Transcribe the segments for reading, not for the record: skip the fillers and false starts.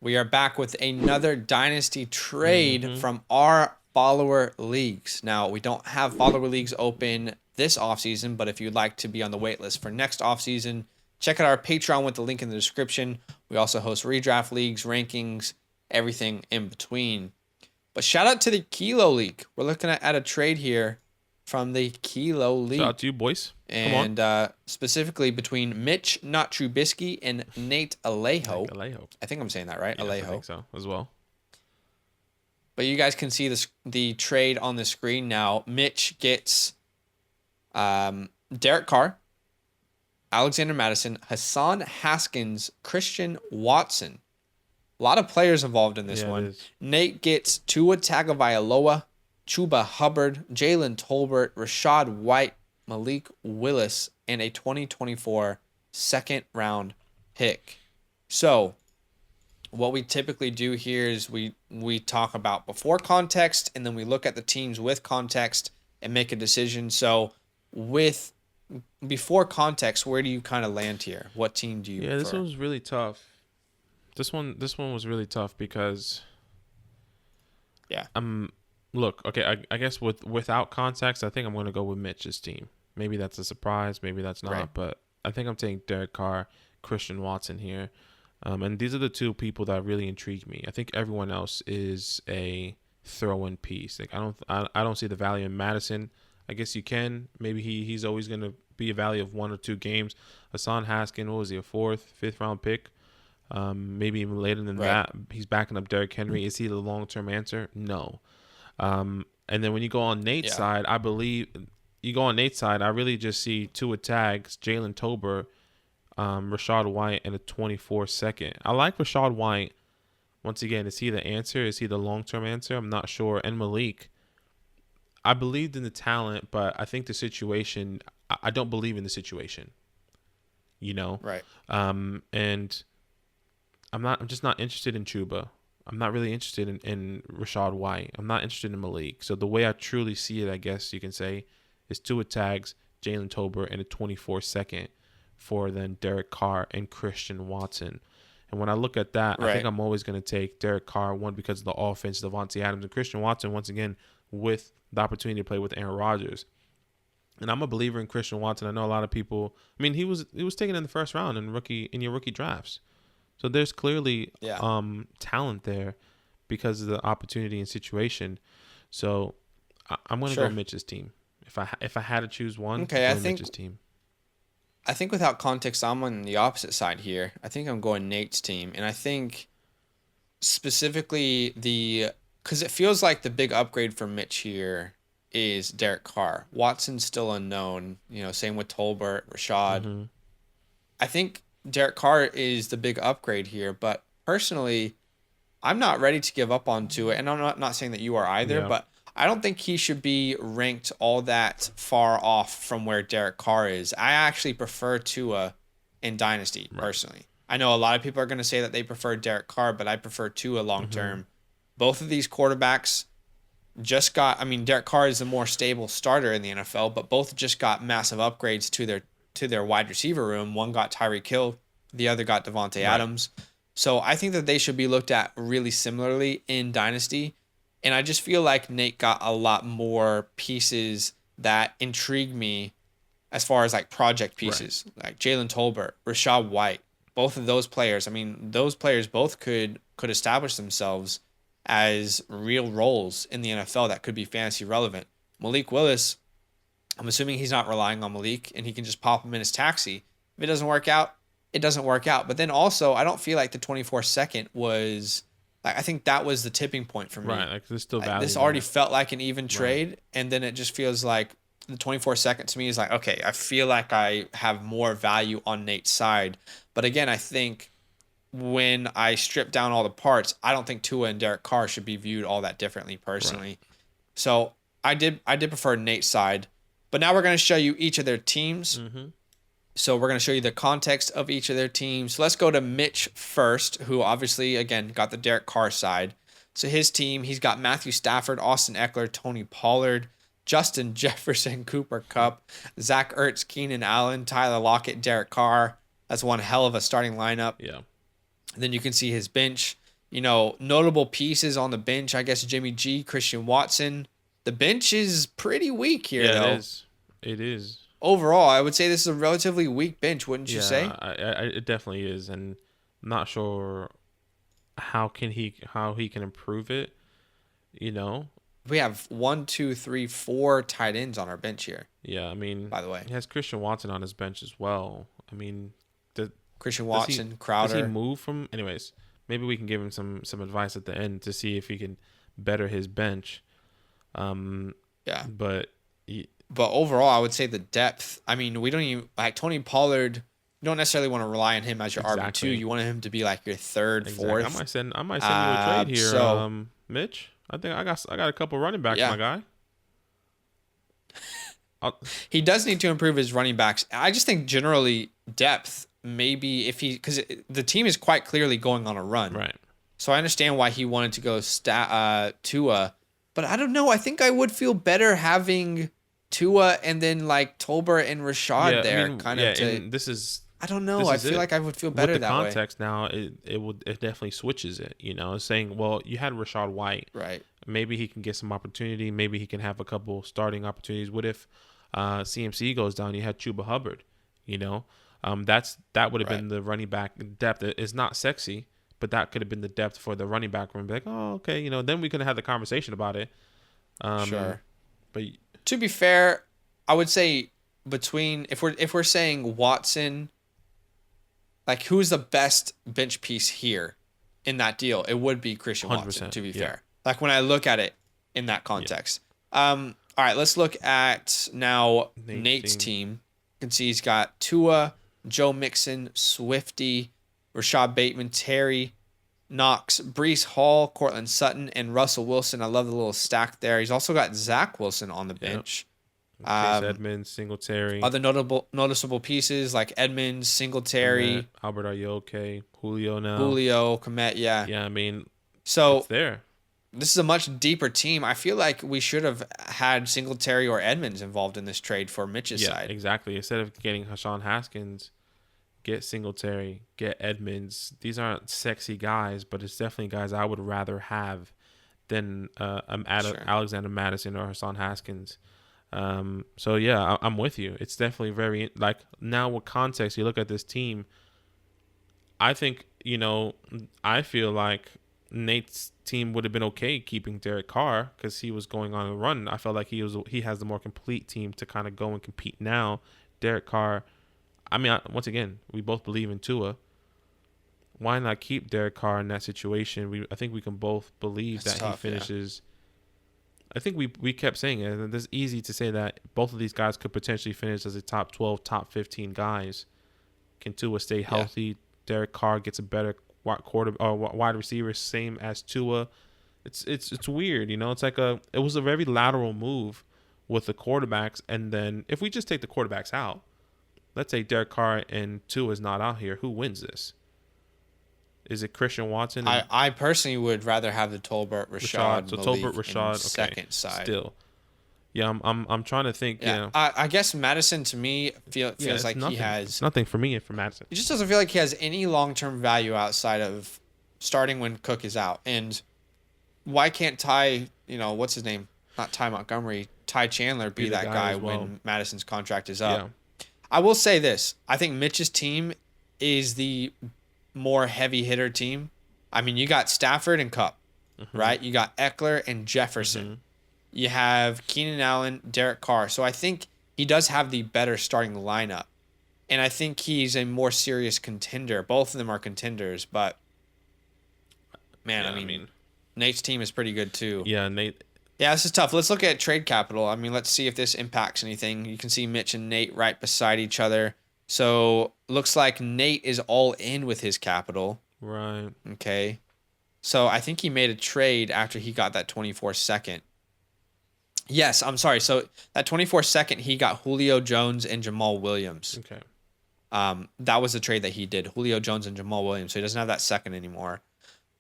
We are back with another Dynasty trade Mm-hmm. from our follower leagues. Now, we don't have follower leagues open this offseason, but if you'd like to be on the wait list for next offseason, check out our Patreon with the link in the description. We also host redraft leagues, rankings, everything in between. But shout out to the Kilo League. We're looking at a trade here from the Kilo Shout League. out to you, boys. Come on. And specifically between Mitch Not Trubisky and Nate Like Alejo. Alejo. I think I'm saying that right, Yes, I Alejo. think so as well. But you guys can see the trade on the screen now. Mitch gets Derek Carr, Alexander Madison, Hassan Haskins, Christian Watson. A lot of players involved in this Yeah, it one. is. Nate gets Tua Tagovailoa, Chuba Hubbard, Jalen Tolbert, Rashad White, Malik Willis, and a 2024 second round pick. So what we typically do here is we talk about before context, and then we look at the teams with context and make a decision. So with before context, where do you kind of land here? What team do you Yeah, this prefer? one was really tough. This one was really tough because Yeah. look, okay, I guess without context, I think I'm gonna go with Mitch's team. Maybe that's a surprise, maybe that's not, Right. but I think I'm taking Derek Carr, Christian Watson here. And these are the two people that really intrigue me. I think everyone else is a throw-in piece. Like I don't see the value in Madison. I guess you can. Maybe he's always gonna be a value of 1 or 2 games. Hassan Haskin, what was he, a 4th, 5th round pick? Maybe even later than Right. that. He's backing up Derrick Henry. Is he the long-term answer? No. And then when you go on Nate's Yeah. side, I really just see Tua tags, Jalen Tolbert, Rashad White, and a 24 second. I like Rashad White. Once again, is he the answer? Is he the long-term answer? I'm not sure. And Malik, I believed in the talent, but I think the situation, I don't believe in the situation, you know? Right. And I'm just not interested in Chuba. I'm not really interested in Rashad White. I'm not interested in Malik. So the way I truly see it, I guess you can say, is Tua tags, Jalen Tolbert, and a 24 second for then Derek Carr and Christian Watson. And when I look at that, I Right. think I'm always going to take Derek Carr, one, because of the offense, Devontae Adams, and Christian Watson, once again, with the opportunity to play with Aaron Rodgers. And I'm a believer in Christian Watson. I know a lot of people. I mean, he was taken in the first round in your rookie drafts. So there's clearly Yeah. talent there because of the opportunity and situation. So I'm going to Sure. go Mitch's team. If I had to choose one, Okay, I'm I going think Mitch's team. without context, I'm on the opposite side here. I think I'm going Nate's team, and I think specifically because it feels like the big upgrade for Mitch here is Derek Carr. Watson's still unknown. Same with Tolbert, Rashad. Mm-hmm. I think Derek Carr is the big upgrade here, but personally, I'm not ready to give up on Tua, and I'm not saying that you are either, Yeah. but I don't think he should be ranked all that far off from where Derek Carr is. I actually prefer Tua in Dynasty, Right. personally. I know a lot of people are going to say that they prefer Derek Carr, but I prefer Tua long term. Both of these quarterbacks Derek Carr is the more stable starter in the NFL, but both just got massive upgrades to their wide receiver room. One got Tyreek Hill, the other got Devontae Adams. So I think that they should be looked at really similarly in Dynasty. And I just feel like Nate got a lot more pieces that intrigue me as far as like project pieces, like Jalen Tolbert, Rashad White, both of those players. I mean, those players both could establish themselves as real roles in the NFL that could be fantasy relevant. Malik Willis, I'm assuming he's not relying on Malik and he can just pop him in his taxi. If it doesn't work out, it doesn't work out. But then also, I don't feel like the 24 second was like, I think that was the tipping point for me. Right. Like there's still value. This already there. felt like an even trade, and then it just feels like the 24 second to me is like, okay, I feel like I have more value on Nate's side. But again, I think when I strip down all the parts, I don't think Tua and Derek Carr should be viewed all that differently personally. Right. So I did prefer Nate's side. But now we're going to show you each of their teams. Mm-hmm. So we're going to show you the context of each of their teams. So let's go to Mitch first, who obviously, again, got the Derek Carr side. So his team, he's got Matthew Stafford, Austin Eckler, Tony Pollard, Justin Jefferson, Cooper Kupp, Zach Ertz, Keenan Allen, Tyler Lockett, Derek Carr. That's one hell of a starting lineup. Yeah. And then you can see his bench. Notable pieces on the bench, I guess Jimmy G, Christian Watson. The bench is pretty weak here, though. It is. It is. Overall, I would say this is a relatively weak bench, wouldn't you say? It definitely is, and I'm not sure how he can improve it. We have 1, 2, 3, 4 tight ends on our bench here. Yeah, I mean, by the way, he has Christian Watson on his bench as well. I mean, Christian Watson, Crowder. Does he move from? Anyways, maybe we can give him some advice at the end to see if he can better his bench. Yeah, but overall, I would say the depth. I mean, we don't even like Tony Pollard. You don't necessarily want to rely on him as your RB2. You want him to be like your third, fourth. I might send you a trade here, Mitch. I think I got a couple running backs, my guy. He does need to improve his running backs. I just think generally depth. Maybe because the team is quite clearly going on a run, right? So I understand why he wanted to go Tua, but I don't know. I think I would feel better having Tua and then like Tolbert and Rashad this is. I don't know. I feel like I would feel better with the that way. context now. It definitely switches it. Saying, well, you had Rashad White, right? Maybe he can get some opportunity. Maybe he can have a couple starting opportunities. What if CMC goes down? You had Chuba Hubbard. That would have been the running back depth. It's not sexy, but that could have been the depth for the running back room. Be like, oh, okay, then we could have had the conversation about it. Sure. But to be fair, I would say if we're saying Watson, like who's the best bench piece here in that deal, it would be Christian Watson. To be fair, like when I look at it in that context. All right, let's look at now Nate's team. You can see he's got Tua, Joe Mixon, Swifty, Rashad Bateman, Terry, Knox, Breece Hall, Cortland Sutton, and Russell Wilson. I love the little stack there. He's also got Zach Wilson on the bench. Chase Edmonds, Singletary. Other noticeable pieces like Edmonds, Singletary, Albert Ayoke, Julio now. Komet, yeah. Yeah, I mean, so it's there. This is a much deeper team. I feel like we should have had Singletary or Edmonds involved in this trade for Mitch's side. Exactly. Instead of getting Hassan Haskins, get Singletary, get Edmonds. These aren't sexy guys, but it's definitely guys I would rather have than Alexander Madison or Hassan Haskins. So yeah, I'm with you. It's definitely very now with context. You look at this team. I think I feel like Nate's team would have been okay keeping Derek Carr because he was going on a run. I felt like he has the more complete team to kind of go and compete now. Derek Carr. I mean, once again, we both believe in Tua. Why not keep Derek Carr in that situation? I think we can both believe that he finishes. Yeah. I think we kept saying it, and it's easy to say that both of these guys could potentially finish as a top 12, top 15 guys. Can Tua stay healthy? Yeah. Derek Carr gets a better wide receiver, same as Tua. It's weird, It's like it was a very lateral move with the quarterbacks, and then if we just take the quarterbacks out, let's say Derek Carr and Tua is not out here, who wins this? Is it Christian Watson? I personally would rather have the Tolbert Rashad. So Tolbert Rashad, second side. Still, yeah, I'm trying to think. Yeah, I guess Madison to me feels like nothing. He has it's nothing for me for Madison. He just doesn't feel like he has any long-term value outside of starting when Cook is out. And why can't what's his name? Not Ty Montgomery, Ty Chandler be that guy when Madison's contract is up? Yeah. I will say this: I think Mitch's team is the more heavy hitter team. I mean, you got Stafford and Kupp, right? You got Eckler and Jefferson. Mm-hmm. You have Keenan Allen, Derek Carr. So I think he does have the better starting lineup. And I think he's a more serious contender. Both of them are contenders, but man, I mean, Nate's team is pretty good too. Yeah, Nate. Yeah, this is tough. Let's look at trade capital. I mean, let's see if this impacts anything. You can see Mitch and Nate right beside each other. So looks like Nate is all in with his capital. Right. Okay. So I think he made a trade after he got that 24-second. Yes, I'm sorry. So that 24-second, he got Julio Jones and Jamal Williams. Okay. That was the trade that he did. Julio Jones and Jamal Williams. So he doesn't have that second anymore.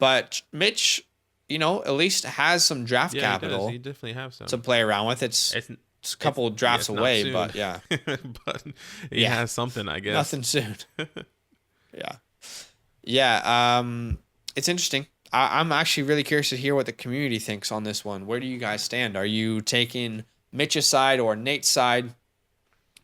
But Mitch, at least has some draft capital. He definitely has some to play around with. It's a couple drafts away, but yeah. But he has something, I guess. Nothing soon. Yeah. Yeah. It's interesting. I'm actually really curious to hear what the community thinks on this one. Where do you guys stand? Are you taking Mitch's side or Nate's side?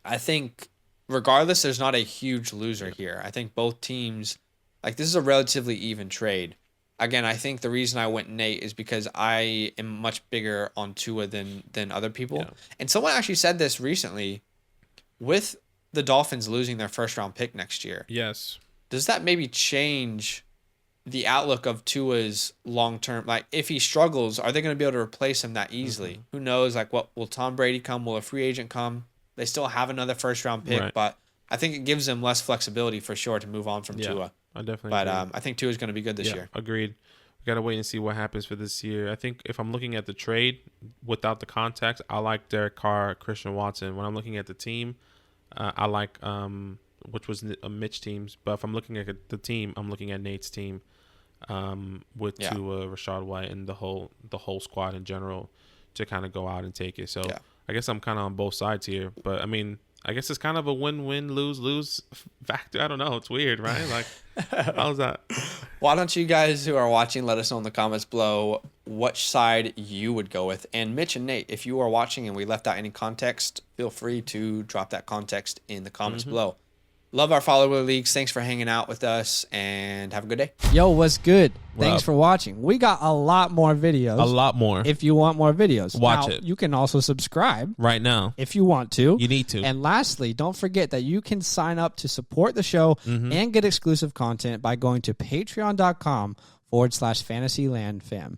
I think regardless, there's not a huge loser here. I think both teams, like this is a relatively even trade. Again, I think the reason I went Nate is because I am much bigger on Tua than other people. Yeah. And someone actually said this recently with the Dolphins losing their first round pick next year. Yes. Does that maybe change the outlook of Tua's long term? Like, if he struggles, are they going to be able to replace him that easily? Who knows? Like, what will Tom Brady come? Will a free agent come? They still have another first round pick, but I think it gives them less flexibility for sure to move on from Tua. I definitely But I think Tua is going to be good this year. Agreed. We got to wait and see what happens for this year. I think if I'm looking at the trade without the context, I like Derek Carr, Christian Watson. When I'm looking at the team, I like which was Mitch teams. But if I'm looking at the team, I'm looking at Nate's team with Tua, Rashad White, and the whole squad in general to kind of go out and take it. So I guess I'm kind of on both sides here. But I mean, I guess it's kind of a win-win, lose-lose factor. I don't know. It's weird, right? Like, how's that? Why don't you guys who are watching let us know in the comments below which side you would go with. And Mitch and Nate, if you are watching and we left out any context, feel free to drop that context in the comments below. Love our follower leagues. Thanks for hanging out with us, and have a good day. Yo, what's good? Thanks for watching. We got a lot more videos. A lot more. If you want more videos. Watch now, it. You can also subscribe. Right now. If you want to. You need to. And lastly, don't forget that you can sign up to support the show and get exclusive content by going to patreon.com/FantasyLandFam.